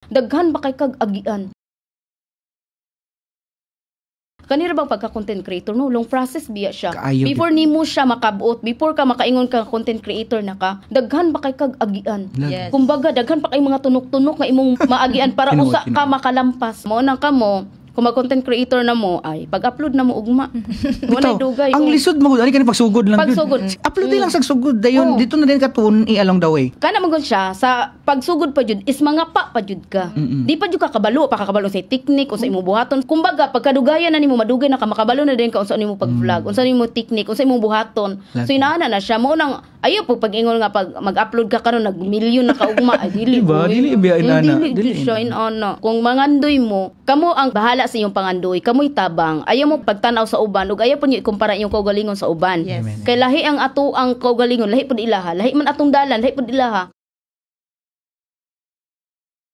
Daghan ba kay kag agian? Kanira bang pagka-content creator, no? Long process biya siya. Kaayo Before nimo siya makabuot, before ka makaingon ka content creator na ka, daghan ba kay kag agian? Yes. Kumbaga, daghan pa kay mga tunok-tunok nga imong maagian para Tinuod, usa ka makalampas. Mao nang kamo, kung mag-content creator na mo, ay, pag-upload na mo ugma. Wala dugay. Ang lisod mo, ani kanang pagsugod lang. Pagsugod. Upload lang sa sugod dayon. Dito na din katun along the way. Kana man gud siya sa pagsugod pa jud is mga pa jud ka. Di pa jud ka kabalo, pa ka kabalo sa technique o sa imong buhaton. Kumbaga pagkadugayan na nimo madugay na ka makabalo na din ka unsa nimo pag-vlog, unsa nimo technique, unsa imong buhaton. So inaana na siya mo nang ayo pag-ingon nga pag mag-upload ka karon nag-milyon na ka ugma. Ay dili. Diba? Dili biya inana. Dili siya inana. Kung mangandoy mo, kamo ang bahala sa iyong pangandoy, kamoy tabang. Ayaw mo pagtanaw sa uban ug ayaw po niyo ikumpara iyong kaugalingon sa uban. Yes. Kay lahi ang ato ang kaugalingon, lahi pud ilaha, lahi man atong dalan, lahi pud ilaha.